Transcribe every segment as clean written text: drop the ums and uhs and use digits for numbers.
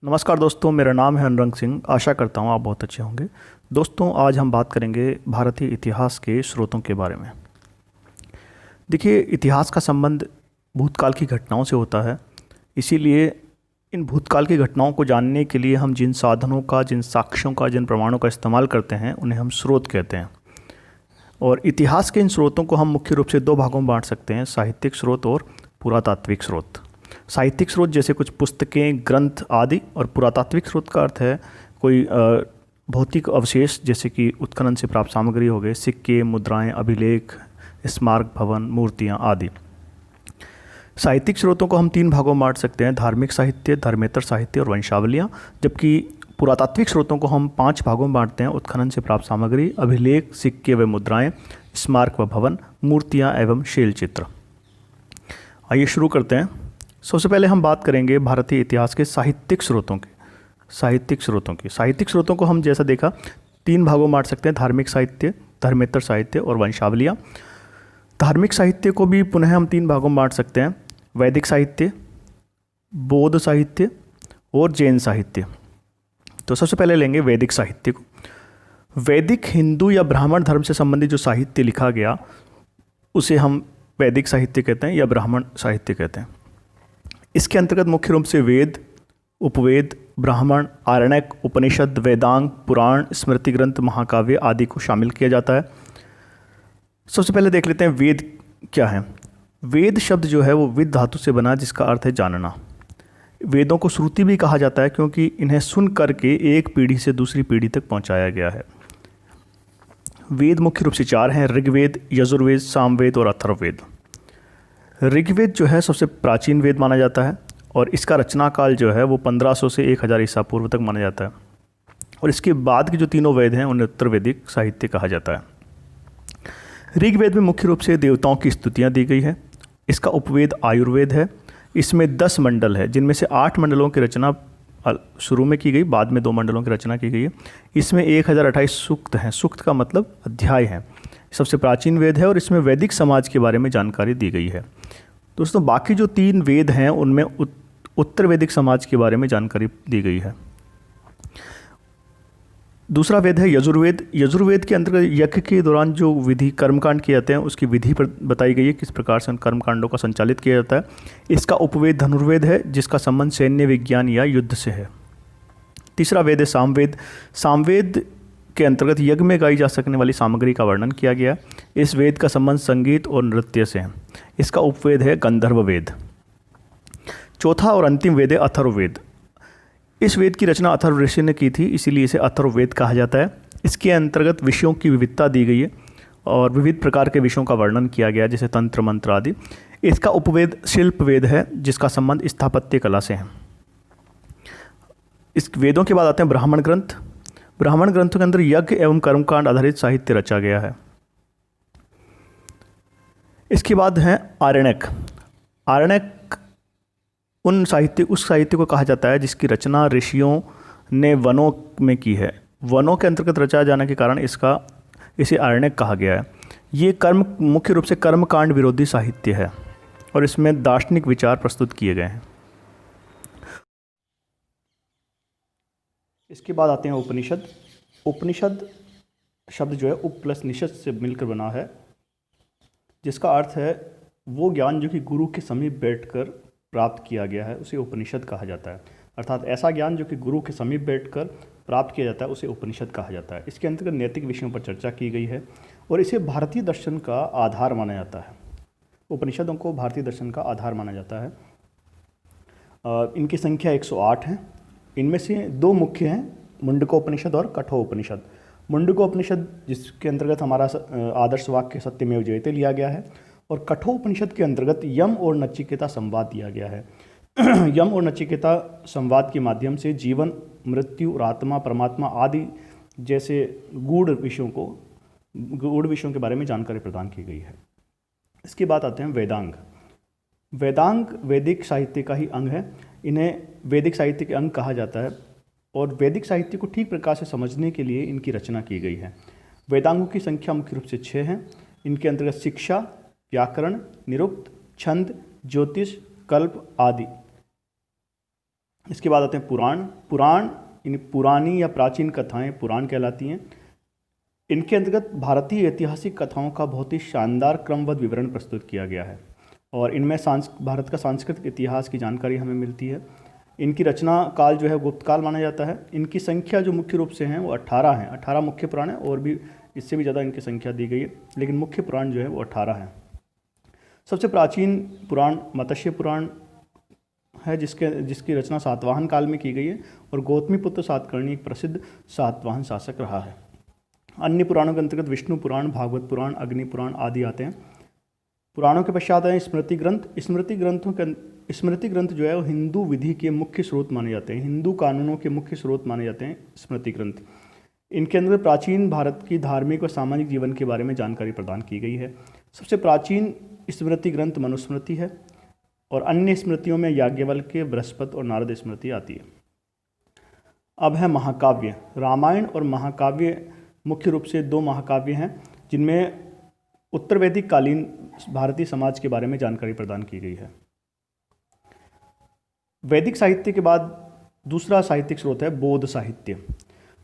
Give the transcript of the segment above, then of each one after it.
नमस्कार दोस्तों, मेरा नाम है अनरंग सिंह। आशा करता हूँ आप बहुत अच्छे होंगे। दोस्तों, आज हम बात करेंगे भारतीय इतिहास के स्रोतों के बारे में। देखिए, इतिहास का संबंध भूतकाल की घटनाओं से होता है। इसीलिए इन भूतकाल की घटनाओं को जानने के लिए हम जिन साधनों का, जिन साक्ष्यों का, जिन प्रमाणों का इस्तेमाल करते हैं उन्हें हम स्रोत कहते हैं। और इतिहास के इन स्रोतों को हम मुख्य रूप से दो भागों में बांट सकते हैं: साहित्यिक स्रोत और पुरातात्विक स्रोत। साहित्यिक स्रोत जैसे कुछ पुस्तकें, ग्रंथ आदि, और पुरातात्विक स्रोत का अर्थ है कोई भौतिक अवशेष जैसे कि उत्खनन से प्राप्त सामग्री हो गए, सिक्के, मुद्राएं, अभिलेख, स्मारक भवन, मूर्तियां आदि। साहित्यिक स्रोतों को हम तीन भागों में बांट सकते हैं: धार्मिक साहित्य, धर्मेतर साहित्य और वंशावलियाँ। जबकि पुरातात्विक स्रोतों को हम पांच भागों में बांटते हैं: उत्खनन से प्राप्त सामग्री, अभिलेख, सिक्के व मुद्राएं, स्मारक व भवन, मूर्तियाँ एवं शैलचित्र। आइए शुरू करते हैं। सबसे पहले हम बात करेंगे भारतीय इतिहास के साहित्यिक स्रोतों की। साहित्यिक स्रोतों को हम जैसा देखा तीन भागों में बांट सकते हैं: धार्मिक साहित्य, धर्मेतर साहित्य और वंशावलियाँ। धार्मिक साहित्य को भी पुनः हम तीन भागों में बांट सकते हैं: वैदिक साहित्य, बौद्ध साहित्य और जैन साहित्य। तो सबसे पहले लेंगे वैदिक साहित्य को। वैदिक हिंदू या ब्राह्मण धर्म से संबंधित जो साहित्य लिखा गया उसे हम वैदिक साहित्य कहते हैं या ब्राह्मण साहित्य कहते हैं। इसके अंतर्गत मुख्य रूप से वेद, उपवेद, ब्राह्मण, आरण्यक, उपनिषद, वेदांग, पुराण, स्मृति ग्रंथ, महाकाव्य आदि को शामिल किया जाता है। सबसे पहले देख लेते हैं वेद क्या है। वेद शब्द जो है वो विद धातु से बना, जिसका अर्थ है जानना। वेदों को श्रुति भी कहा जाता है क्योंकि इन्हें सुन करके एक पीढ़ी से दूसरी पीढ़ी तक पहुंचाया गया है। वेद मुख्य रूप से चार हैं: ऋग्वेद, यजुर्वेद, सामवेद और अथर्ववेद। ऋग्वेद जो है सबसे प्राचीन वेद माना जाता है और इसका रचना काल जो है वो 1500 से 1000 ईसा पूर्व तक माना जाता है। और इसके बाद के जो तीनों वेद हैं उन्हें उत्तर वैदिक साहित्य कहा जाता है। ऋग्वेद में मुख्य रूप से देवताओं की स्तुतियाँ दी गई है। इसका उपवेद आयुर्वेद है। इसमें 10 मंडल है, जिनमें से 8 मंडलों की रचना शुरू में की गई, बाद में 2 मंडलों की रचना की गई है। इसमें 1028 सूक्त हैं। सूक्त का मतलब अध्याय है। सबसे प्राचीन वेद है और इसमें वैदिक समाज के बारे में जानकारी दी गई है। दोस्तों, बाकी जो 3 वेद हैं उनमें उत्तर वैदिक समाज के बारे में जानकारी दी गई है। दूसरा वेद है यजुर्वेद। यजुर्वेद के अंतर्गत यज्ञ के दौरान जो विधि कर्मकांड किए जाते हैं उसकी विधि पर बताई गई है, किस प्रकार से उन कर्मकांडों का संचालित किया जाता है। इसका उपवेद धनुर्वेद है, जिसका संबंध सैन्य विज्ञान या युद्ध से है। तीसरा वेद है सामवेद। सामवेद के अंतर्गत यज्ञ में गाई जा सकने वाली सामग्री का वर्णन किया गया। इस वेद का संबंध संगीत और नृत्य से है। इसका उपवेद है गंधर्व वेद। चौथा और अंतिम वेद है अथर्ववेद। इस वेद की रचना अथर्व ऋषि ने की थी, इसीलिए इसे अथर्ववेद कहा जाता है। इसके अंतर्गत विषयों की विविधता दी गई है और विविध प्रकार के विषयों का वर्णन किया गया, जैसे तंत्र मंत्र आदि। इसका उपवेद शिल्प वेद है, जिसका संबंध स्थापत्य कला से है। इस वेदों के बाद आते हैं ब्राह्मण ग्रंथ। ब्राह्मण ग्रंथों के अंदर यज्ञ एवं कर्मकांड आधारित साहित्य रचा गया है। इसके बाद है आरण्यक। आरण्यक उस साहित्य को कहा जाता है जिसकी रचना ऋषियों ने वनों में की है। वनों के अंतर्गत रचाए जाने के कारण इसे आरण्यक कहा गया है। ये मुख्य रूप से कर्मकांड विरोधी साहित्य है और इसमें दार्शनिक विचार प्रस्तुत किए गए हैं। इसके बाद आते हैं उपनिषद। उपनिषद शब्द जो है उप प्लस निषद से मिलकर बना है, जिसका अर्थ है वो ज्ञान जो कि गुरु के समीप बैठकर प्राप्त किया गया है, उसे उपनिषद कहा जाता है। अर्थात ऐसा ज्ञान जो कि गुरु के समीप बैठकर प्राप्त किया जाता है उसे उपनिषद कहा जाता है। इसके अंतर्गत नैतिक विषयों पर चर्चा की गई है और इसे भारतीय दर्शन का आधार माना जाता है। उपनिषदों को भारतीय दर्शन का आधार माना जाता है। इनकी संख्या 108 है। इनमें से 2 मुख्य हैं, मुंडकोपनिषद और कठोपनिषद। मुंडकोपनिषद जिसके अंतर्गत हमारा आदर्श वाक्य सत्यमेव जयते लिया गया है, और कठोपनिषद के अंतर्गत यम और नचिकेता संवाद दिया गया है। यम और नचिकेता संवाद के माध्यम से जीवन, मृत्यु और आत्मा, परमात्मा आदि जैसे गूढ़ विषयों के बारे में जानकारी प्रदान की गई है। इसके बाद आते हैं वेदांग। वेदांग वैदिक साहित्य का ही अंग है। इन्हें वैदिक साहित्य के अंग कहा जाता है और वैदिक साहित्य को ठीक प्रकार से समझने के लिए इनकी रचना की गई है। वेदांगों की संख्या मुख्य रूप से 6 हैं। इनके अंतर्गत शिक्षा, व्याकरण, निरुक्त, छंद, ज्योतिष, कल्प आदि इसके बाद आते हैं पुराण। पुराण इन पुरानी या प्राचीन कथाएं पुराण कहलाती हैं। इनके अंतर्गत भारतीय ऐतिहासिक कथाओं का बहुत ही शानदार क्रमबद्ध विवरण प्रस्तुत किया गया है और इनमें भारत का सांस्कृतिक इतिहास की जानकारी हमें मिलती है। इनकी रचना काल जो है गुप्त काल माना जाता है। इनकी संख्या जो मुख्य रूप से हैं वो 18 हैं। 18 मुख्य पुराण हैं और भी इससे भी ज़्यादा इनकी संख्या दी गई है, लेकिन मुख्य पुराण जो है वो 18 हैं। सबसे प्राचीन पुराण मत्स्य पुराण है, जिसकी रचना सातवाहन काल में की गई है और गौतमीपुत्र सातकर्णी एक प्रसिद्ध सातवाहन शासक रहा है। अन्य पुराणों के अंतर्गत विष्णु पुराण, भागवत पुराण, अग्नि पुराण आदि आते हैं। पुराणों के पश्चात हैं स्मृति ग्रंथ। स्मृति ग्रंथ जो है वो हिंदू विधि के मुख्य स्रोत माने जाते हैं, हिंदू कानूनों के मुख्य स्रोत माने जाते हैं स्मृति ग्रंथ। इनके अंदर प्राचीन भारत की धार्मिक और सामाजिक जीवन के बारे में जानकारी प्रदान की गई है। सबसे प्राचीन स्मृति ग्रंथ मनुस्मृति है और अन्य स्मृतियों में याज्ञवल्क्य, बृहस्पति और नारद स्मृति आती है। अब है महाकाव्य। रामायण और महाकाव्य मुख्य रूप से दो महाकाव्य हैं जिनमें उत्तर वैदिक कालीन भारतीय समाज के बारे में जानकारी प्रदान की गई है। वैदिक साहित्य के बाद दूसरा साहित्यिक स्रोत है बौद्ध साहित्य।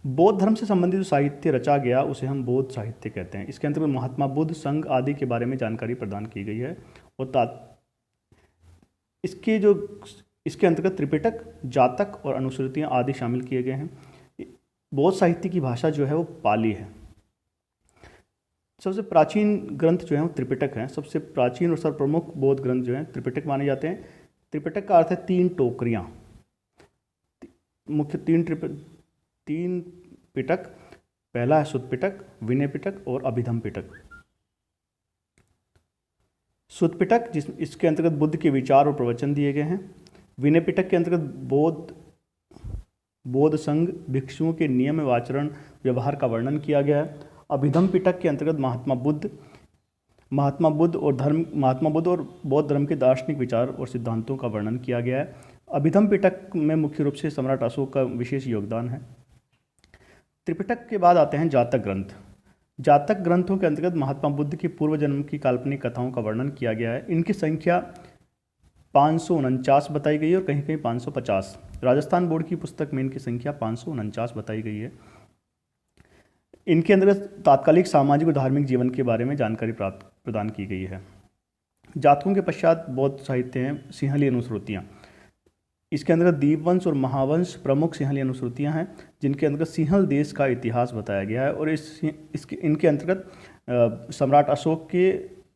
बौद्ध धर्म से संबंधित जो साहित्य रचा गया उसे हम बौद्ध साहित्य कहते हैं। इसके अंतर्गत महात्मा बुद्ध, संघ आदि के बारे में जानकारी प्रदान की गई है और इसके अंतर्गत त्रिपिटक, जातक और अनुश्रुतियाँ आदि शामिल किए गए हैं। बौद्ध साहित्य की भाषा जो है वो पाली है। सबसे प्राचीन ग्रंथ जो है वो त्रिपिटक हैं। सबसे प्राचीन और सर्वप्रमुख बौद्ध ग्रंथ जो हैं त्रिपिटक माने जाते हैं। त्रिपिटक का अर्थ है 3 टोकरियाँ। मुख्य 3 पिटक, पहला है सुत्त पिटक, विनय पिटक और अभिधम पिटक। सुत्त पिटक इसके अंतर्गत बुद्ध के विचार और प्रवचन दिए गए हैं। विनय पिटक के अंतर्गत बौद्ध संघ भिक्षुओं के नियम एवं आचरण व्यवहार का वर्णन किया गया है। अभिधम पिटक के अंतर्गत महात्मा बुद्ध और बौद्ध धर्म के दार्शनिक विचार और सिद्धांतों का वर्णन किया गया है। अभिधम पिटक में मुख्य रूप से सम्राट अशोक का विशेष योगदान है। त्रिपिटक के बाद आते हैं जातक ग्रंथ। जातक ग्रंथों के अंतर्गत महात्मा बुद्ध की पूर्व जन्म की काल्पनिक कथाओं का वर्णन किया गया है। इनकी संख्या 549 बताई गई है और कहीं कहीं 550। राजस्थान बोर्ड की पुस्तक में इनकी संख्या 549 बताई गई है। इनके अंदर तात्कालिक सामाजिक और धार्मिक जीवन के बारे में जानकारी प्रदान की गई है। जातकों के पश्चात बौद्ध साहित्य हैं सिंहली अनुश्रुतियाँ। इसके अंतर्गत दीपवंश और महावंश प्रमुख सिंहली अनुश्रुतियाँ हैं जिनके अंतर्गत सिंहल देश का इतिहास बताया गया है और इनके अंतर्गत सम्राट अशोक के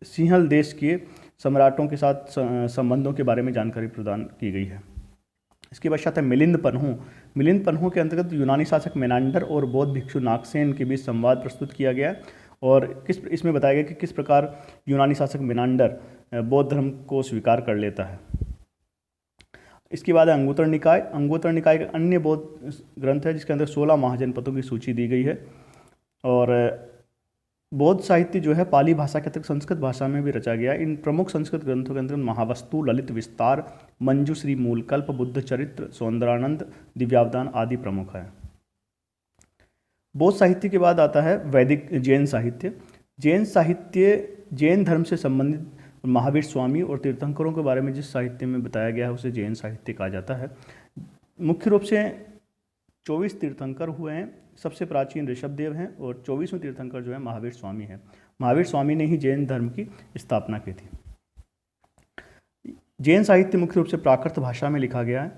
सिंहल देश के सम्राटों के साथ संबंधों के बारे में जानकारी प्रदान की गई है। इसके पश्चात है मिलिंद पन्हू। मिलिंद पन्हू के अंतर्गत यूनानी शासक मेनांडर और बौद्ध भिक्षु नागसेन के बीच संवाद प्रस्तुत किया गया और इसमें बताया गया कि किस प्रकार यूनानी शासक मेनांडर बौद्ध धर्म को स्वीकार कर लेता है। इसके बाद है अंगुत्तर निकाय। अंगुत्तर निकाय का अन्य बौद्ध ग्रंथ है जिसके अंदर 16 महाजनपदों की सूची दी गई है और बौद्ध साहित्य जो है पाली भाषा के अतिरिक्त संस्कृत भाषा में भी रचा गया। इन प्रमुख संस्कृत ग्रंथों के अंदर महावस्तु, ललित विस्तार, मंजूश्री, मूलकल्प, बुद्ध चरित्र, सौंदरानंद, दिव्यावदान आदि प्रमुख है। बौद्ध साहित्य के बाद आता है वैदिक जैन साहित्य। जैन साहित्य जैन धर्म से संबंधित महावीर स्वामी और तीर्थंकरों के बारे में जिस साहित्य में बताया गया है उसे जैन साहित्य कहा जाता है। मुख्य रूप से 24 तीर्थंकर हुए हैं। सबसे प्राचीन ऋषभदेव हैं और 24वें तीर्थंकर जो है महावीर स्वामी हैं। महावीर स्वामी ने ही जैन धर्म की स्थापना की थी। जैन साहित्य मुख्य रूप से प्राकृत भाषा में लिखा गया है।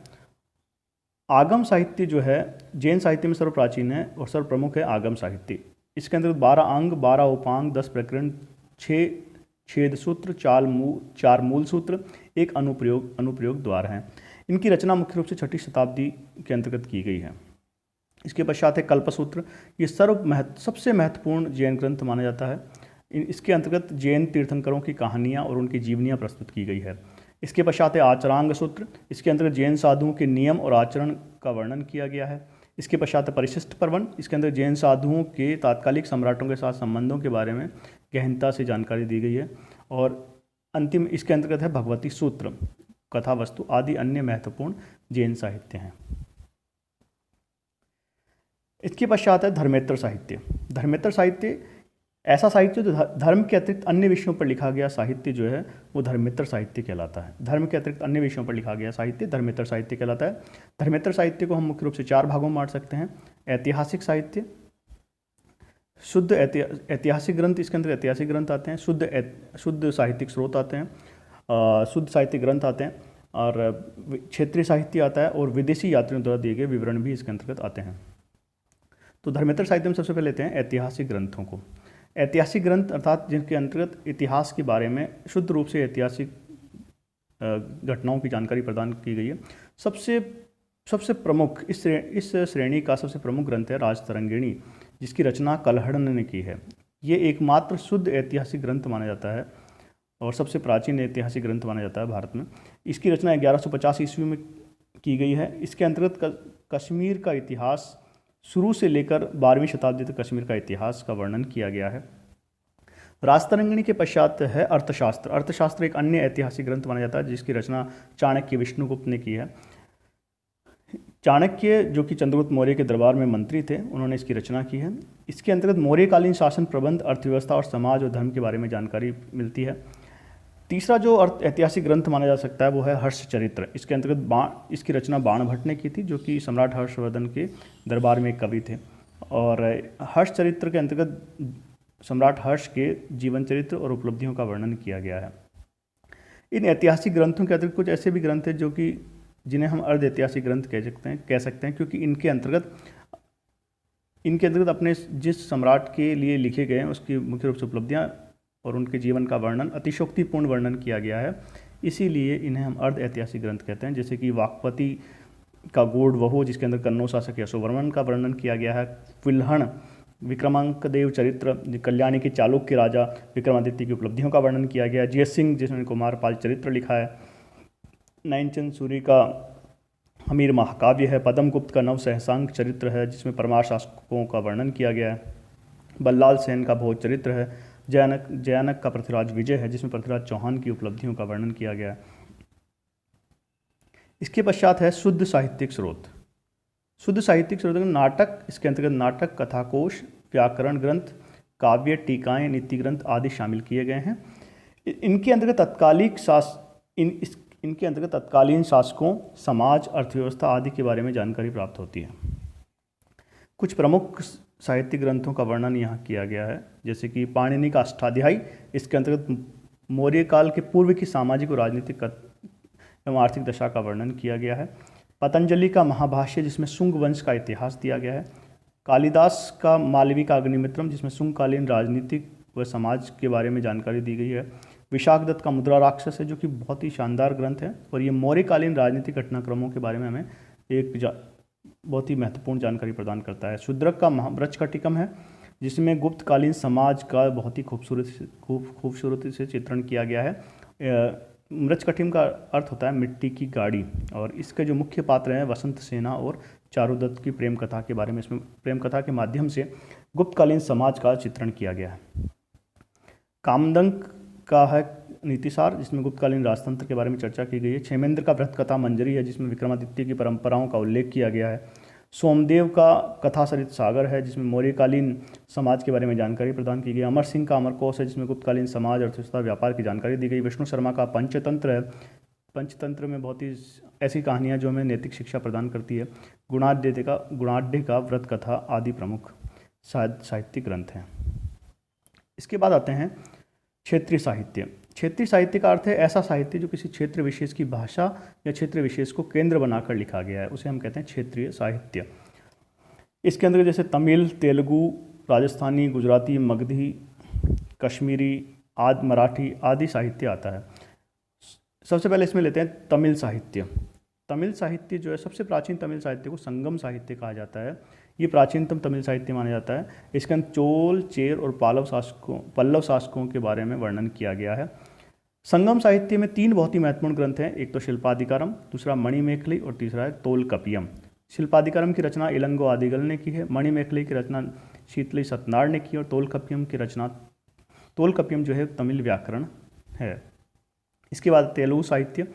आगम साहित्य जो है जैन साहित्य में सर्वप्राचीन है और सर्वप्रमुख है आगम साहित्य। इसके अंतर्गत 12 अंग, 12 उपांग, 10 प्रकरण, 6 छेद सूत्र, 4 मूल सूत्र, 1 अनुप्रयोग द्वार हैं। इनकी रचना मुख्य रूप से 6ठी शताब्दी के अंतर्गत की गई है। इसके पश्चात है कल्पसूत्र। ये सबसे महत्वपूर्ण जैन ग्रंथ माना जाता है। इसके अंतर्गत जैन तीर्थंकरों की कहानियाँ और उनकी जीवनियाँ प्रस्तुत की गई है। इसके पश्चात है आचरांग सूत्र। इसके अंतर्गत जैन साधुओं के नियम और आचरण का वर्णन किया गया है। इसके पश्चात है परिशिष्ट पर्वन। इसके अंदर जैन साधुओं के तात्कालिक सम्राटों के साथ संबंधों के बारे में गहनता से जानकारी दी गई है। और अंतिम इसके अंतर्गत है भगवती सूत्र, कथा वस्तु आदि अन्य महत्वपूर्ण जैन साहित्य हैं। इसके पश्चात है धर्मेतर साहित्य। धर्मेतर साहित्य ऐसा साहित्य जो धर्म के अतिरिक्त अन्य विषयों पर लिखा गया साहित्य जो है वो धर्मेतर साहित्य कहलाता है। धर्म के अतिरिक्त अन्य विषयों पर लिखा गया साहित्य धर्मेतर साहित्य कहलाता है। धर्मेतर साहित्य को हम मुख्य रूप से 4 भागों में बांट सकते हैं। ऐतिहासिक साहित्य, शुद्ध ऐतिहासिक ग्रंथ, इसके अंदर ऐतिहासिक ग्रंथ आते हैं। शुद्ध साहित्यिक स्रोत आते हैं, शुद्ध साहित्यिक ग्रंथ आते हैं, और क्षेत्रीय साहित्य आता है, और विदेशी यात्रियों द्वारा दिए गए विवरण भी इसके अंतर्गत आते हैं। तो धर्मेतर साहित्य में सबसे पहले लेते हैं ऐतिहासिक ग्रंथों को। ऐतिहासिक ग्रंथ अर्थात जिनके अंतर्गत इतिहास के बारे में शुद्ध रूप से ऐतिहासिक घटनाओं की जानकारी प्रदान की गई है। सबसे प्रमुख इस श्रेणी का सबसे प्रमुख ग्रंथ है राजतरंगिणी, जिसकी रचना कलहड़ ने की है। ये एकमात्र शुद्ध ऐतिहासिक ग्रंथ माना जाता है और सबसे प्राचीन ऐतिहासिक ग्रंथ माना जाता है भारत में। इसकी रचना 1150 ईस्वी में की गई है। इसके अंतर्गत कश्मीर का इतिहास शुरू से लेकर 12वीं शताब्दी तक कश्मीर का इतिहास का वर्णन किया गया है। राजतरंगिणी के पश्चात है अर्थशास्त्र। अर्थशास्त्र एक अन्य ऐतिहासिक ग्रंथ माना जाता है जिसकी रचना चाणक्य विष्णुगुप्त ने की है। चाणक्य जो कि चंद्रगुप्त मौर्य के दरबार में मंत्री थे, उन्होंने इसकी रचना की है। इसके अंतर्गत मौर्यकालीन शासन प्रबंध, अर्थव्यवस्था और समाज और धर्म के बारे में जानकारी मिलती है। तीसरा जो ऐतिहासिक ग्रंथ माना जा सकता है वो है हर्षचरित्र। इसके अंतर्गत इसकी रचना बाणभट्ट ने की थी, जो कि सम्राट हर्षवर्धन के दरबार में एक कवि थे। और हर्षचरित्र के अंतर्गत सम्राट हर्ष के जीवन चरित्र और उपलब्धियों का वर्णन किया गया है। इन ऐतिहासिक ग्रंथों के अतिरिक्त कुछ ऐसे भी ग्रंथ हैं जो कि जिन्हें हम अर्ध ऐतिहासिक ग्रंथ कह सकते हैं, क्योंकि इनके अंतर्गत अपने जिस सम्राट के लिए लिखे गए हैं उसकी मुख्य रूप से उपलब्धियां और उनके जीवन का वर्णन, अतिशोक्तिपूर्ण वर्णन किया गया है, इसीलिए इन्हें हम अर्ध ऐतिहासिक ग्रंथ कहते हैं। जैसे कि वाकपति का गूढ़ वहु, जिसके अंदर कन्नौज शासक यशोवर्मन का वर्णन किया गया है। विल्हण विक्रमांकदेव चरित्र, कल्याणी के चालुक्य राजा विक्रमादित्य की उपलब्धियों का वर्णन किया गया है। जय सिंह जिसने कुमारपाल चरित्र लिखा है। नैनचंद सूरी का हमीर महाकाव्य है। पद्मगुप्त का नव सहसांक चरित्र है जिसमें परमार शासकों का वर्णन किया गया है। बल्लाल सेन का भोज चरित्र है। जयानक का पृथ्वीराज विजय है जिसमें पृथ्वीराज चौहान की उपलब्धियों का वर्णन किया गया है। इसके पश्चात है शुद्ध साहित्यिक स्रोत। शुद्ध साहित्यिक स्रोत में नाटक, इसके अंतर्गत नाटक, कथाकोश, व्याकरण ग्रंथ, काव्य, टीकाएं, नीति ग्रंथ आदि शामिल किए गए हैं। इनके अंतर्गत तत्कालीन शासकों, समाज, अर्थव्यवस्था आदि के बारे में जानकारी प्राप्त होती है। कुछ प्रमुख साहित्यिक ग्रंथों का वर्णन यहाँ किया गया है, जैसे कि पाणिनि का अष्टाध्यायी, इसके अंतर्गत मौर्य काल के पूर्व की सामाजिक और राजनीतिक एवं आर्थिक दशा का वर्णन किया गया है। पतंजलि का महाभाष्य, जिसमें शुंग वंश का इतिहास दिया गया है। कालिदास का मालवी का अग्निमित्रम, जिसमें शुंगकालीन राजनीतिक व समाज के बारे में जानकारी दी गई है। विशाखदत्त का मुद्रा राक्षस है, जो कि बहुत ही शानदार ग्रंथ है और ये मौर्यकालीन राजनीतिक घटनाक्रमों के बारे में हमें एक बहुत ही महत्वपूर्ण जानकारी प्रदान करता है। शूद्रक का महाव्रजकटिकम है, जिसमें गुप्तकालीन समाज का बहुत ही खूबसूरती से चित्रण किया गया है। मृच्छकटिम का अर्थ होता है मिट्टी की गाड़ी, और इसके जो मुख्य पात्र हैं वसंत सेना और चारुदत्त की प्रेम कथा के बारे में, इसमें प्रेम कथा के माध्यम से गुप्तकालीन समाज का चित्रण किया गया है। कामदंक का है नीतिसार, जिसमें गुप्तकालीन राजतंत्र के बारे में चर्चा की गई है। क्षेमेंद्र का वृत्त कथा मंजरी है, जिसमें विक्रमादित्य की परंपराओं का उल्लेख किया गया है। सोमदेव का कथासरित सागर है, जिसमें मौर्यकालीन समाज के बारे में जानकारी प्रदान की गई। अमर सिंह का अमरकोश है, जिसमें गुप्तकालीन समाज, अर्थव्यवस्था, व्यापार की जानकारी दी गई। विष्णु शर्मा का पंचतंत्र है। पंचतंत्र में बहुत ही ऐसी कहानियाँ जो हमें नैतिक शिक्षा प्रदान करती है। गुणाढ्य का व्रत कथा आदि प्रमुख साहित्यिक ग्रंथ हैं। इसके बाद आते हैं क्षेत्रीय साहित्य। क्षेत्रीय साहित्य का अर्थ है ऐसा साहित्य जो किसी क्षेत्र विशेष की भाषा या क्षेत्र विशेष को केंद्र बनाकर लिखा गया है, उसे हम कहते हैं क्षेत्रीय साहित्य। इसके अंदर जैसे तमिल, तेलुगु, राजस्थानी, गुजराती, मगधी, कश्मीरी आदि, मराठी आदि साहित्य आता है। सबसे पहले इसमें लेते हैं तमिल साहित्य। तमिल साहित्य जो है, सबसे प्राचीन तमिल साहित्य को संगम साहित्य कहा जाता है। ये प्राचीनतम तमिल साहित्य माना जाता है। इसके अंदर चोल, चेर और पल्लव शासकों के बारे में वर्णन किया गया है। संगम साहित्य में 3 बहुत ही महत्वपूर्ण ग्रंथ हैं। एक तो शिल्पाधिकारम, दूसरा मणिमेखली और तीसरा है तोलकपियम। शिल्पाधिकारम की रचना इलंगो आदिगल ने की है। मणिमेखली की रचना शीतली सतनाड़ ने की और तोलकपियम जो है तमिल व्याकरण है। इसके बाद तेलुगु साहित्य।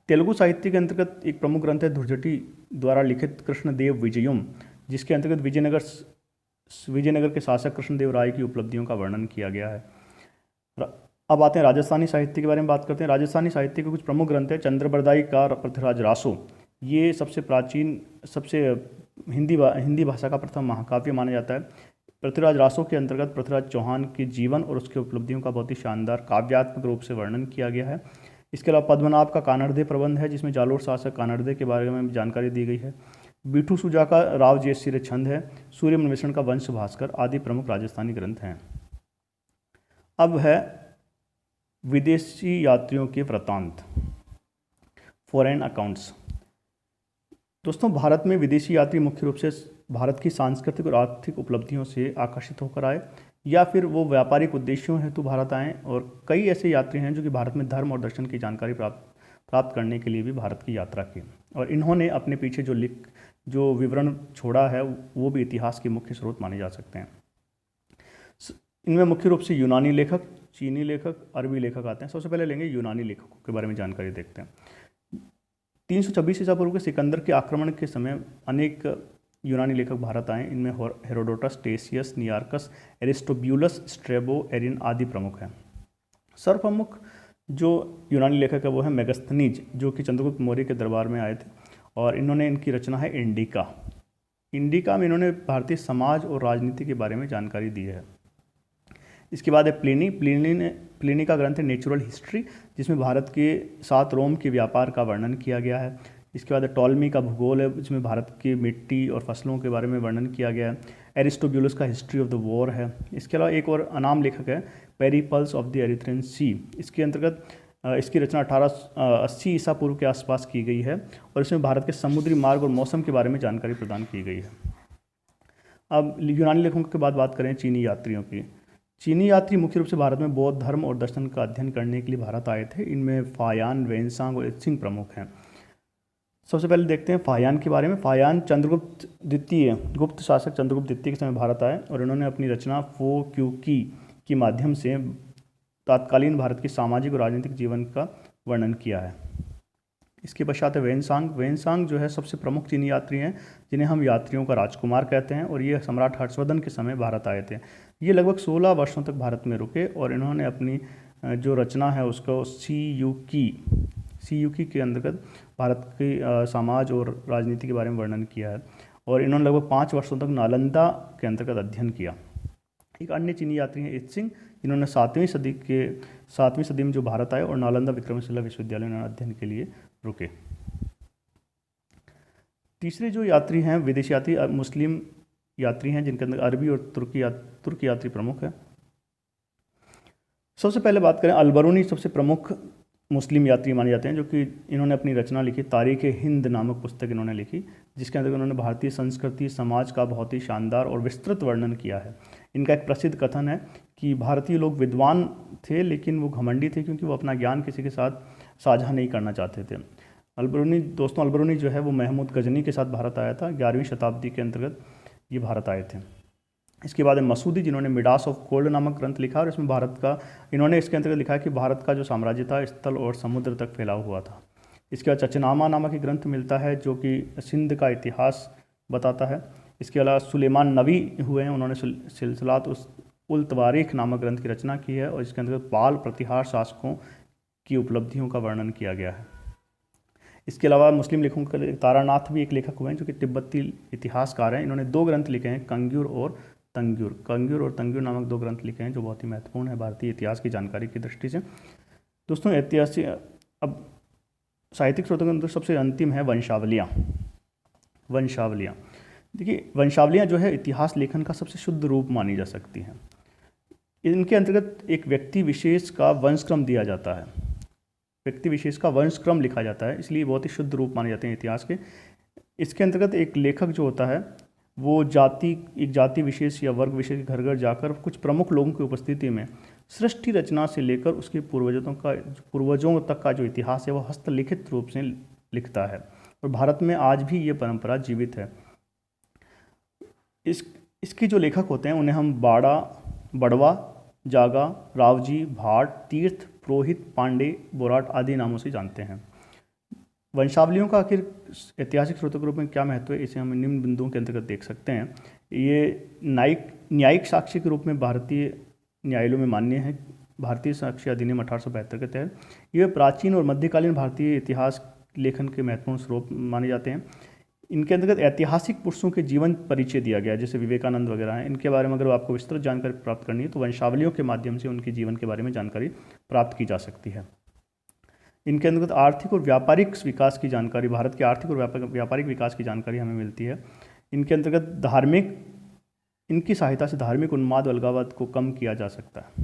तेलुगु साहित्य के अंतर्गत एक प्रमुख ग्रंथ है धुर्जटी द्वारा लिखित कृष्णदेव विजयम, जिसके अंतर्गत विजयनगर विजयनगर के शासक कृष्णदेव राय की उपलब्धियों का वर्णन किया गया है। अब आते हैं राजस्थानी साहित्य के बारे में बात करते हैं। राजस्थानी साहित्य के कुछ प्रमुख ग्रंथ हैं। चंद्रबरदाई का पृथ्वीराज रासो, ये सबसे प्राचीन, सबसे हिंदी भाषा का प्रथम महाकाव्य माना जाता है। पृथ्वीराज रासो के अंतर्गत पृथ्वीराज चौहान के जीवन और उसके उपलब्धियों का बहुत ही शानदार काव्यात्मक रूप से वर्णन किया गया है। इसके अलावा पद्मनाभ का कानड़दे प्रबंध है, जिसमें जालोर शासक कानड़दे के बारे में जानकारी दी गई है। बीठू सुजा का राव जयसिर छंद है। सूर्यमन मिश्रण का वंश भास्कर आदि प्रमुख राजस्थानी ग्रंथ हैं। अब है विदेशी यात्रियों के वृत्तांत, फॉरेन अकाउंट्स। दोस्तों, भारत में विदेशी यात्री मुख्य रूप से भारत की सांस्कृतिक और आर्थिक उपलब्धियों से आकर्षित होकर आए, या फिर वो व्यापारिक उद्देश्यों हेतु भारत आए। और कई ऐसे यात्री हैं जो कि भारत में धर्म और दर्शन की जानकारी प्राप्त करने के लिए भी भारत की यात्रा की, और इन्होंने अपने पीछे जो विवरण छोड़ा है वो भी इतिहास के मुख्य स्रोत माने जा सकते हैं। इनमें मुख्य रूप से यूनानी लेखक, चीनी लेखक, अरबी लेखक आते हैं। सबसे पहले लेंगे यूनानी लेखकों के बारे में जानकारी देखते हैं। 326 ईसा पूर्व के सिकंदर के आक्रमण के समय अनेक यूनानी लेखक भारत आए। इनमें हेरोडोटस, टेसियस, नियार्कस, एरिस्टोब्यूलस, स्ट्रेबो, एरिन आदि प्रमुख हैं। सर्वप्रमुख जो यूनानी लेखक है वो है मेगस्थनीज, जो कि चंद्रगुप्त मौर्य के दरबार में आए थे, और इन्होंने, इनकी रचना है इंडिका। इंडिका में इन्होंने भारतीय समाज और राजनीति के बारे में जानकारी दी है। इसके बाद है प्लिनी का ग्रंथ है नेचुरल हिस्ट्री, जिसमें भारत के साथ रोम के व्यापार का वर्णन किया गया है। इसके बाद है टॉलमी का भूगोल है, जिसमें भारत की मिट्टी और फसलों के बारे में वर्णन किया गया है। एरिस्टोब्यूलस का हिस्ट्री ऑफ द वॉर है। इसके अलावा एक और अनाम लेखक है पेरिपल्स ऑफ द एरिथ्रियन सी। इसके अंतर्गत इसकी रचना 1880 ईसा पूर्व के आसपास की गई है, और इसमें भारत के समुद्री मार्ग और मौसम के बारे में जानकारी प्रदान की गई है। अब यूनानी लेखकों के बाद बात करें चीनी यात्रियों की। चीनी यात्री मुख्य रूप से भारत में बौद्ध धर्म और दर्शन का अध्ययन करने के लिए भारत आए थे। इनमें फायान, वेनसांग और इत्सिंग प्रमुख हैं। सबसे पहले देखते हैं फायान के बारे में। फायान गुप्त शासक चंद्रगुप्त द्वितीय के समय भारत आए, और इन्होंने अपनी रचना फो क्यू की के माध्यम से तत्कालीन भारत के सामाजिक और राजनीतिक जीवन का वर्णन किया है। इसके पश्चात है वेनसांग जो है सबसे प्रमुख चीनी यात्री हैं, जिन्हें हम यात्रियों का राजकुमार कहते हैं, और ये सम्राट हर्षवर्धन के समय भारत आए थे। ये लगभग 16 वर्षों तक भारत में रुके, और इन्होंने अपनी जो रचना है उसको सीयूकी के अंतर्गत भारत के समाज और राजनीति के बारे में वर्णन किया है, और इन्होंने लगभग 5 वर्षों तक नालंदा के अंतर्गत अध्ययन किया। एक अन्य चीनी यात्री हैं इत्सिंग, जिन्होंने 7वीं सदी में जो भारत आए और नालंदा विक्रमशिला विश्वविद्यालय में अध्ययन के लिए रुके। तीसरे जो यात्री हैं विदेशी यात्री मुस्लिम यात्री हैं, जिनके अंदर अरबी और तुर्की यात्री प्रमुख हैं। सबसे पहले बात करें अलबरूनी, सबसे प्रमुख मुस्लिम यात्री माने जाते हैं, जो कि इन्होंने अपनी रचना लिखी तारीख हिंद नामक पुस्तक इन्होंने लिखी, जिसके अंदर उन्होंने भारतीय संस्कृति समाज का बहुत ही शानदार और विस्तृत वर्णन किया है। इनका एक प्रसिद्ध कथन है कि भारतीय लोग विद्वान थे, लेकिन वो घमंडी थे, क्योंकि वो अपना ज्ञान किसी के साथ साझा नहीं करना चाहते थे। अलबरूनी जो है वो महमूद गजनी के साथ भारत आया था। 11वीं शताब्दी के अंतर्गत ये भारत आए थे। इसके बाद है मसूदी, जिन्होंने मिडास ऑफ गोल्ड नामक ग्रंथ लिखा, और इसमें इन्होंने इसके अंतर्गत लिखा कि भारत का जो साम्राज्य था स्थल और समुद्र तक फैला हुआ था। इसके बाद चचनामा नामक एक ग्रंथ मिलता है, जो कि सिंध का इतिहास बताता है। इसके अलावा सुलेमान नबी हुए हैं, उन्होंने सिलसिलात उल तवारीख नामक ग्रंथ की रचना की है, और इसके अंतर्गत पाल प्रतिहार शासकों की उपलब्धियों का वर्णन किया गया है। इसके अलावा मुस्लिम लेखकों के तारानाथ भी एक लेखक हुए हैं, जो कि तिब्बती इतिहासकार हैं। इन्होंने 2 ग्रंथ लिखे हैं, कंग्यूर और तंग्यूर नामक 2 ग्रंथ लिखे हैं, जो बहुत ही महत्वपूर्ण है भारतीय इतिहास की जानकारी की दृष्टि से। दोस्तों, ऐतिहासिक अब साहित्यिक स्रोतों के अंदर सबसे अंतिम है वंशावलियाँ। देखिए, वंशावलियाँ जो है इतिहास लेखन का सबसे शुद्ध रूप मानी जा सकती हैं। इनके अंतर्गत एक व्यक्ति विशेष का वंशक्रम दिया जाता है, व्यक्ति विशेष का वंशक्रम लिखा जाता है, इसलिए बहुत ही शुद्ध रूप माने जाते हैं इतिहास के। इसके अंतर्गत एक लेखक जो होता है वो एक जाति विशेष या वर्ग विशेष के घर घर जाकर कुछ प्रमुख लोगों की उपस्थिति में सृष्टि रचना से लेकर उसके पूर्वजों तक का जो इतिहास है वो हस्तलिखित रूप से लिखता है, और भारत में आज भी ये परंपरा जीवित है। इसके जो लेखक होते हैं उन्हें हम बड़वा, जागा, रावजी, भाट, तीर्थ, पुरोहित, पांडे, बोराट आदि नामों से जानते हैं। वंशावलियों का आखिर ऐतिहासिक स्रोतों के रूप में क्या महत्व है, इसे हम निम्न बिंदुओं के अंतर्गत देख सकते हैं। ये न्यायिक साक्ष्य के रूप में भारतीय न्यायालयों में मान्य है। भारतीय साक्ष्य अधिनियम 1872 के तहत ये प्राचीन और मध्यकालीन भारतीय इतिहास लेखन के महत्वपूर्ण स्रोत माने जाते हैं। इनके अंतर्गत ऐतिहासिक पुरुषों के जीवन परिचय दिया गया है, जैसे विवेकानंद वगैरह हैं। इनके बारे में अगर आपको विस्तृत जानकारी प्राप्त करनी है तो वंशावलियों के माध्यम से उनके जीवन के बारे में जानकारी प्राप्त की जा सकती है। इनके अंतर्गत आर्थिक और व्यापारिक विकास की जानकारी, भारत के आर्थिक और व्यापारिक विकास की जानकारी हमें मिलती है। इनके अंतर्गत इनकी सहायता से धार्मिक उन्माद और अलगाववाद को कम किया जा सकता है।